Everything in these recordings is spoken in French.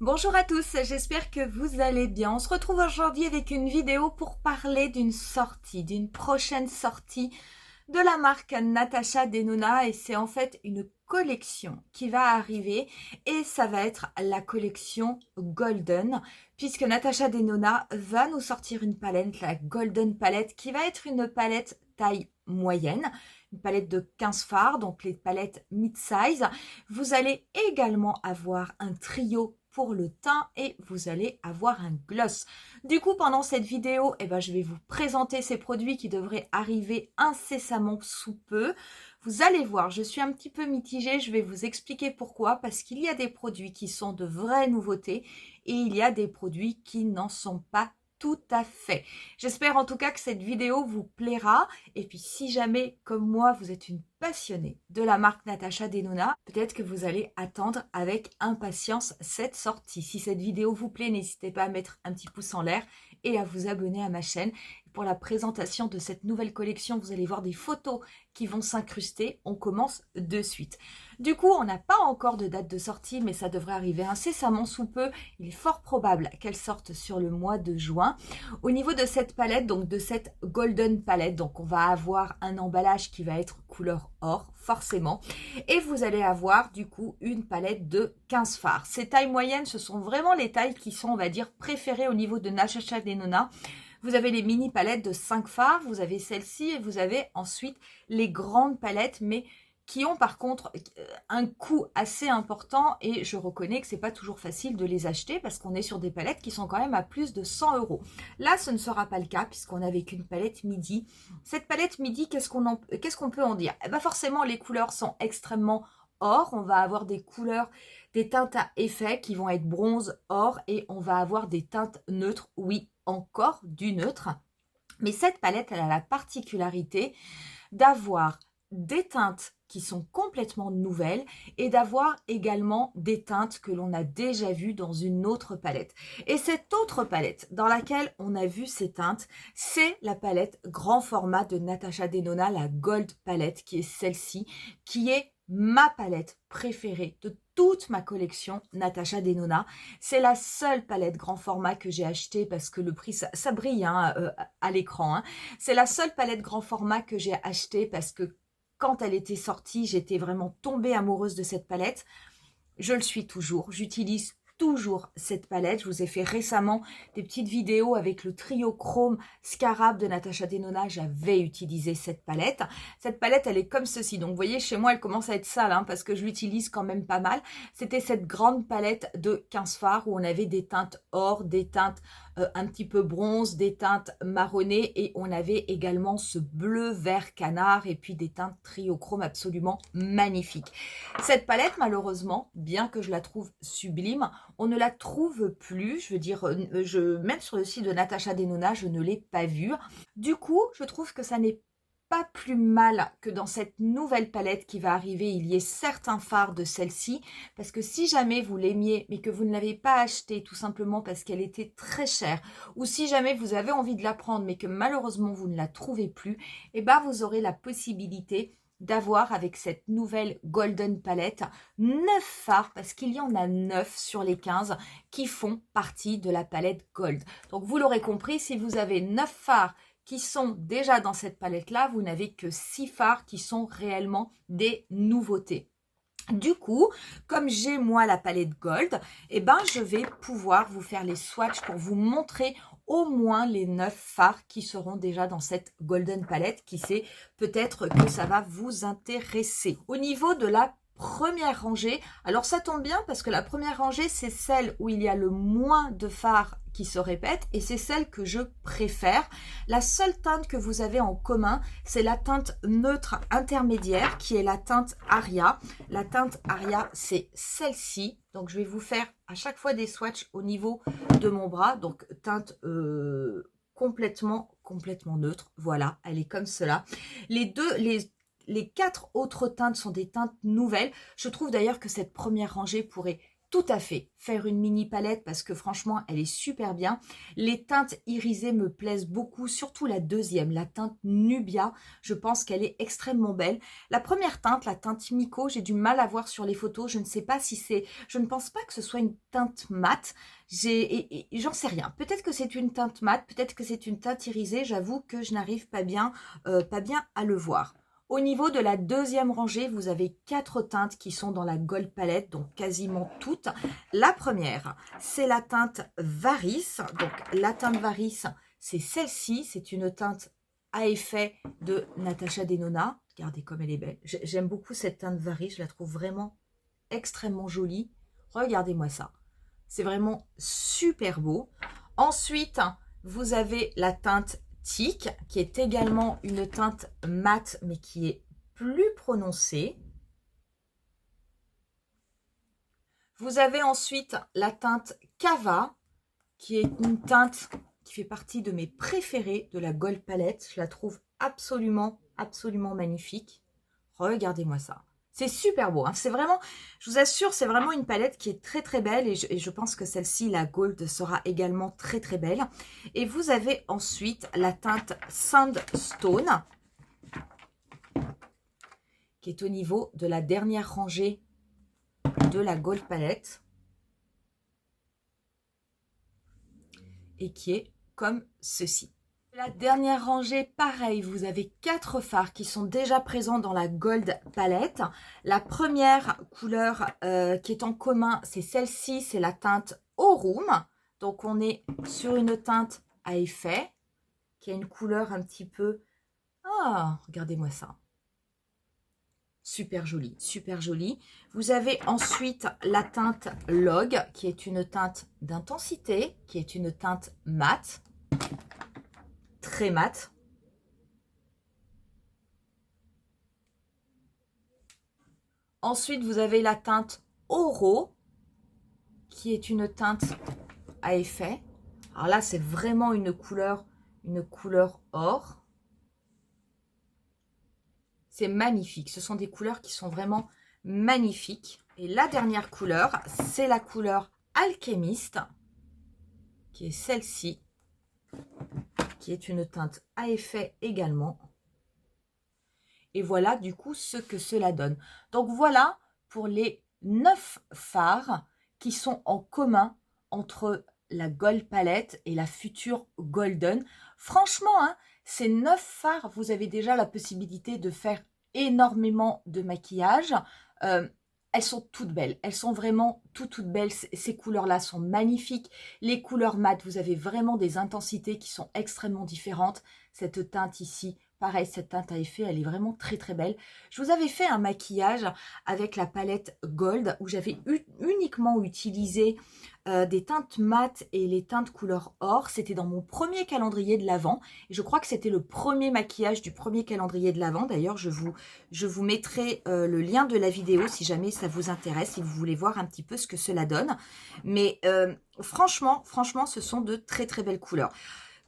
Bonjour à tous, j'espère que vous allez bien. On se retrouve aujourd'hui avec une vidéo pour parler d'une prochaine sortie de la marque Natasha Denona et c'est en fait une collection qui va arriver et ça va être la collection Golden puisque Natasha Denona va nous sortir une palette, la Golden Palette qui va être une palette taille moyenne, une palette de 15 fards, donc les palettes mid-size. Vous allez également avoir un trio pour le teint et vous allez avoir un gloss. Du coup, pendant cette vidéo, je vais vous présenter ces produits qui devraient arriver incessamment sous peu. Vous allez voir, je suis un petit peu mitigée, je vais vous expliquer pourquoi, parce qu'il y a des produits qui sont de vraies nouveautés et il y a des produits qui n'en sont pas tout à fait. J'espère en tout cas que cette vidéo vous plaira. Et puis si jamais, comme moi, vous êtes une passionnée de la marque Natasha Denona, peut-être que vous allez attendre avec impatience cette sortie. Si cette vidéo vous plaît, n'hésitez pas à mettre un petit pouce en l'air et à vous abonner à ma chaîne. Pour la présentation de cette nouvelle collection, vous allez voir des photos qui vont s'incruster. On commence de suite. Du coup, on n'a pas encore de date de sortie, mais ça devrait arriver incessamment sous peu. Il est fort probable qu'elle sorte sur le mois de juin. Au niveau de cette palette, donc de cette Golden Palette, donc on va avoir un emballage qui va être couleur or, forcément. Et vous allez avoir du coup une palette de 15 fards. Ces tailles moyennes, ce sont vraiment les tailles qui sont, on va dire, préférées au niveau de Natasha Denona. Vous avez les mini palettes de 5 fards, vous avez celle-ci et vous avez ensuite les grandes palettes, mais qui ont par contre un coût assez important et je reconnais que c'est pas toujours facile de les acheter parce qu'on est sur des palettes qui sont quand même à plus de 100 €. Là, ce ne sera pas le cas puisqu'on avait qu'une palette midi. Cette palette midi, qu'est-ce qu'on peut en dire? Forcément, les couleurs sont extrêmement or. On va avoir des couleurs, des teintes à effet qui vont être bronze, or et on va avoir des teintes neutres, oui, encore du neutre. Mais cette palette, elle a la particularité d'avoir des teintes qui sont complètement nouvelles et d'avoir également des teintes que l'on a déjà vues dans une autre palette. Et cette autre palette dans laquelle on a vu ces teintes, c'est la palette grand format de Natasha Denona, la Gold Palette, qui est celle-ci, qui est ma palette préférée de toute ma collection Natasha Denona. C'est la seule palette grand format que j'ai achetée parce que le prix, ça brille à l'écran. Hein. C'est la seule palette grand format que j'ai achetée parce que quand elle était sortie, j'étais vraiment tombée amoureuse de cette palette. Je le suis toujours. J'utilise toujours cette palette. Je vous ai fait récemment des petites vidéos avec le trio chrome Scarab de Natasha Denona. J'avais utilisé cette palette. Cette palette, elle est comme ceci. Donc, vous voyez, chez moi, elle commence à être sale parce que je l'utilise quand même pas mal. C'était cette grande palette de 15 fards où on avait des teintes or, des teintes un petit peu bronze, des teintes marronnées et on avait également ce bleu vert canard et puis des teintes triochrome absolument magnifiques. Cette palette, malheureusement, bien que je la trouve sublime, on ne la trouve plus. Je veux dire, même sur le site de Natasha Denona, je ne l'ai pas vue. Du coup, je trouve que ça n'est pas plus mal que dans cette nouvelle palette qui va arriver, il y ait certains fards de celle-ci, parce que si jamais vous l'aimiez, mais que vous ne l'avez pas achetée tout simplement parce qu'elle était très chère, ou si jamais vous avez envie de la prendre, mais que malheureusement vous ne la trouvez plus, vous aurez la possibilité d'avoir avec cette nouvelle Golden Palette 9 fards, parce qu'il y en a 9 sur les 15 qui font partie de la palette Gold. Donc vous l'aurez compris, si vous avez 9 fards qui sont déjà dans cette palette-là, vous n'avez que 6 fards qui sont réellement des nouveautés. Du coup, comme j'ai moi la palette Gold, je vais pouvoir vous faire les swatchs pour vous montrer au moins les 9 fards qui seront déjà dans cette Golden Palette, qui sait, peut-être que ça va vous intéresser. Au niveau de la première rangée, alors ça tombe bien parce que la première rangée, c'est celle où il y a le moins de fards qui se répètent et c'est celle que je préfère. La seule teinte que vous avez en commun, c'est la teinte neutre intermédiaire qui est la teinte Aria. La teinte Aria, c'est celle-ci. Donc, je vais vous faire à chaque fois des swatchs au niveau de mon bras. Donc, teinte complètement neutre. Voilà, elle est comme cela. Les 4 autres teintes sont des teintes nouvelles. Je trouve d'ailleurs que cette première rangée pourrait tout à fait faire une mini palette parce que franchement, elle est super bien. Les teintes irisées me plaisent beaucoup, surtout la deuxième, la teinte Nubia. Je pense qu'elle est extrêmement belle. La première teinte, la teinte Miko, j'ai du mal à voir sur les photos. Je ne sais pas si c'est... Je ne pense pas que ce soit une teinte mate. J'en sais rien. Peut-être que c'est une teinte mate, peut-être que c'est une teinte irisée. J'avoue que je n'arrive pas bien à le voir. Au niveau de la deuxième rangée, vous avez 4 teintes qui sont dans la Gold Palette, donc quasiment toutes. La première, c'est la teinte Varis. Donc la teinte Varis, c'est celle-ci. C'est une teinte à effet de Natasha Denona. Regardez comme elle est belle. J'aime beaucoup cette teinte Varis, je la trouve vraiment extrêmement jolie. Regardez-moi ça. C'est vraiment super beau. Ensuite, vous avez la teinte Tic, qui est également une teinte mate, mais qui est plus prononcée. Vous avez ensuite la teinte Cava, qui est une teinte qui fait partie de mes préférées de la Gold Palette. Je la trouve absolument magnifique. Regardez-moi ça. C'est super beau, hein. C'est vraiment, je vous assure, c'est vraiment une palette qui est très belle et je pense que celle-ci, la Gold, sera également très belle. Et vous avez ensuite la teinte Sandstone qui est au niveau de la dernière rangée de la Gold Palette et qui est comme ceci. La dernière rangée, pareil, vous avez 4 fards qui sont déjà présents dans la Gold Palette. La première couleur qui est en commun, c'est celle-ci, c'est la teinte Aurum. Donc on est sur une teinte à effet, qui a une couleur un petit peu... Ah, regardez-moi ça. Super jolie, super jolie. Vous avez ensuite la teinte Log, qui est une teinte d'intensité, qui est une teinte mate. Très mat. Ensuite, vous avez la teinte Oro, qui est une teinte à effet. Alors là, c'est vraiment une couleur or. C'est magnifique. Ce sont des couleurs qui sont vraiment magnifiques. Et la dernière couleur, c'est la couleur Alchemist, qui est celle-ci, qui est une teinte à effet également. Et voilà du coup ce que cela donne. Donc voilà pour les 9 fards qui sont en commun entre la Gold Palette et la future Golden. Franchement, hein, ces 9 fards, vous avez déjà la possibilité de faire énormément de maquillage. Elles sont toutes belles, elles sont vraiment toutes belles, ces couleurs-là sont magnifiques. Les couleurs mat, vous avez vraiment des intensités qui sont extrêmement différentes. Cette teinte ici, pareil, cette teinte à effet, elle est vraiment très belle. Je vous avais fait un maquillage avec la palette Gold où j'avais uniquement utilisé des teintes mat et les teintes couleur or. C'était dans mon premier calendrier de l'Avent. Et je crois que c'était le premier maquillage du premier calendrier de l'Avent. D'ailleurs, je vous mettrai le lien de la vidéo si jamais ça vous intéresse, si vous voulez voir un petit peu ce que cela donne. Mais franchement, ce sont de très belles couleurs.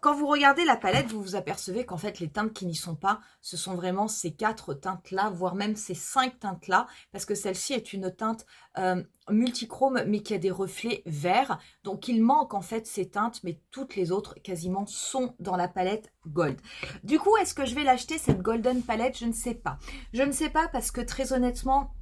Quand vous regardez la palette, vous vous apercevez qu'en fait, les teintes qui n'y sont pas, ce sont vraiment ces 4 teintes-là, voire même ces 5 teintes-là, parce que celle-ci est une teinte multichrome, mais qui a des reflets verts. Donc, il manque en fait ces teintes, mais toutes les autres, quasiment, sont dans la palette Gold. Du coup, est-ce que je vais l'acheter, cette Golden Palette? Je ne sais pas. Je ne sais pas parce que, très honnêtement,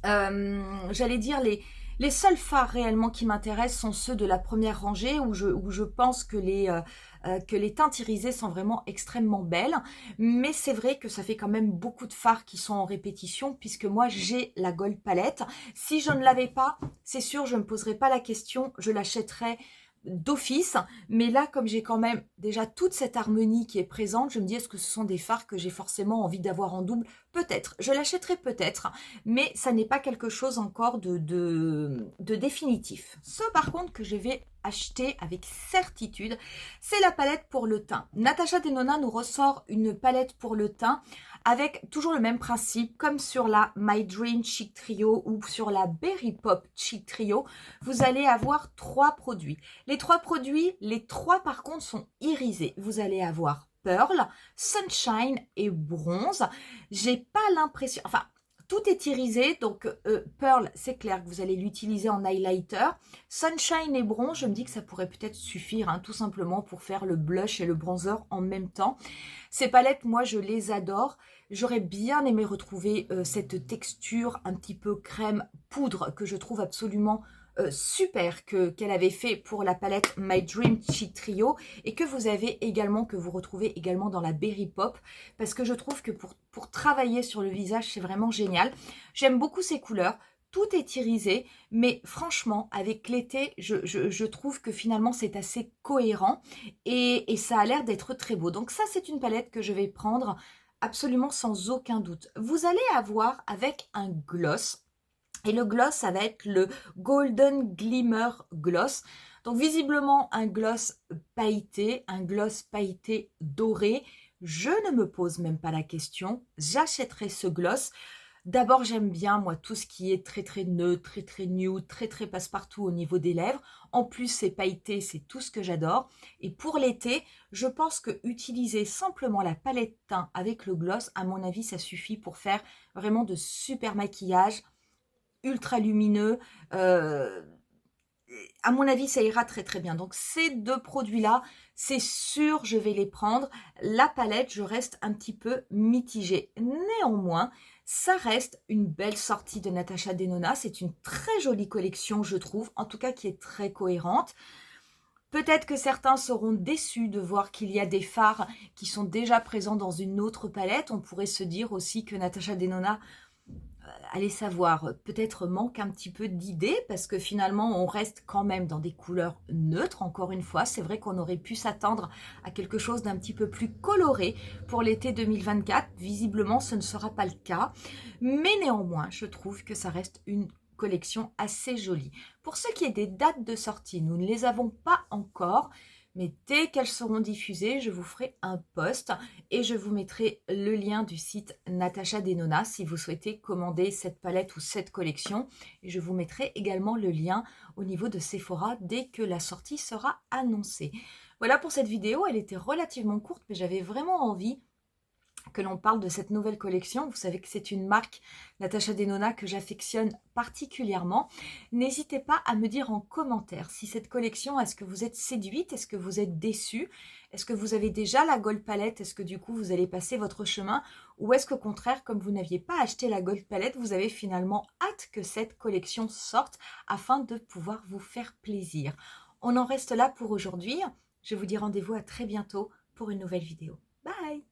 j'allais dire les seuls fards réellement qui m'intéressent sont ceux de la première rangée où je pense que les teintes irisées sont vraiment extrêmement belles. Mais c'est vrai que ça fait quand même beaucoup de fards qui sont en répétition puisque moi j'ai la Gold Palette. Si je ne l'avais pas, c'est sûr je ne me poserais pas la question, je l'achèterais d'office, mais là comme j'ai quand même déjà toute cette harmonie qui est présente, je me dis est-ce que ce sont des fards que j'ai forcément envie d'avoir en double? Peut-être, je l'achèterai peut-être, mais ça n'est pas quelque chose encore de définitif. Ce par contre que je vais acheter avec certitude, c'est la palette pour le teint. Natasha Denona nous ressort une palette pour le teint avec toujours le même principe, comme sur la My Dream Cheek Trio ou sur la Berry Pop Cheek Trio, vous allez avoir 3 produits. Les 3 produits, les 3 par contre sont irisés. Vous allez avoir Pearl, Sunshine et Bronze. J'ai pas l'impression, enfin, Tout est irisé, donc Pearl, c'est clair que vous allez l'utiliser en highlighter. Sunshine et bronze, je me dis que ça pourrait peut-être suffire, hein, tout simplement pour faire le blush et le bronzer en même temps. Ces palettes, moi, je les adore. J'aurais bien aimé retrouver cette texture un petit peu crème poudre que je trouve absolument super qu'elle avait fait pour la palette My Dream Cheek Trio et que vous avez également, que vous retrouvez également dans la Berry Pop, parce que je trouve que pour travailler sur le visage, c'est vraiment génial. J'aime beaucoup ces couleurs. Tout est irisé, mais franchement, avec l'été, je trouve que finalement, c'est assez cohérent et ça a l'air d'être très beau. Donc ça, c'est une palette que je vais prendre absolument sans aucun doute. Vous allez avoir avec un gloss. Et le gloss, ça va être le Golden Glimmer Gloss. Donc visiblement un gloss pailleté doré. Je ne me pose même pas la question, j'achèterai ce gloss. D'abord, j'aime bien, moi, tout ce qui est très neutre, très nude, très passe-partout au niveau des lèvres. En plus, c'est pailleté, c'est tout ce que j'adore. Et pour l'été, je pense que utiliser simplement la palette teint avec le gloss, à mon avis, ça suffit pour faire vraiment de super maquillage ultra lumineux. À mon avis, ça ira très bien. Donc ces deux produits-là, c'est sûr, je vais les prendre. La palette, je reste un petit peu mitigée. Néanmoins, ça reste une belle sortie de Natasha Denona. C'est une très jolie collection, je trouve, en tout cas qui est très cohérente. Peut-être que certains seront déçus de voir qu'il y a des fards qui sont déjà présents dans une autre palette. On pourrait se dire aussi que Natasha Denona, allez savoir, peut-être manque un petit peu d'idées parce que finalement on reste quand même dans des couleurs neutres. Encore une fois, c'est vrai qu'on aurait pu s'attendre à quelque chose d'un petit peu plus coloré pour l'été 2024. Visiblement, ce ne sera pas le cas. Mais néanmoins, je trouve que ça reste une collection assez jolie. Pour ce qui est des dates de sortie, nous ne les avons pas encore. Mais dès qu'elles seront diffusées, je vous ferai un post et je vous mettrai le lien du site Natasha Denona si vous souhaitez commander cette palette ou cette collection. Et je vous mettrai également le lien au niveau de Sephora dès que la sortie sera annoncée. Voilà pour cette vidéo, elle était relativement courte mais j'avais vraiment envie que l'on parle de cette nouvelle collection. Vous savez que c'est une marque, Natasha Denona, que j'affectionne particulièrement. N'hésitez pas à me dire en commentaire si cette collection, est-ce que vous êtes séduite, est-ce que vous êtes déçue, est-ce que vous avez déjà la Gold Palette, est-ce que du coup vous allez passer votre chemin, ou est-ce qu'au contraire, comme vous n'aviez pas acheté la Gold Palette, vous avez finalement hâte que cette collection sorte afin de pouvoir vous faire plaisir. On en reste là pour aujourd'hui. Je vous dis rendez-vous à très bientôt pour une nouvelle vidéo. Bye!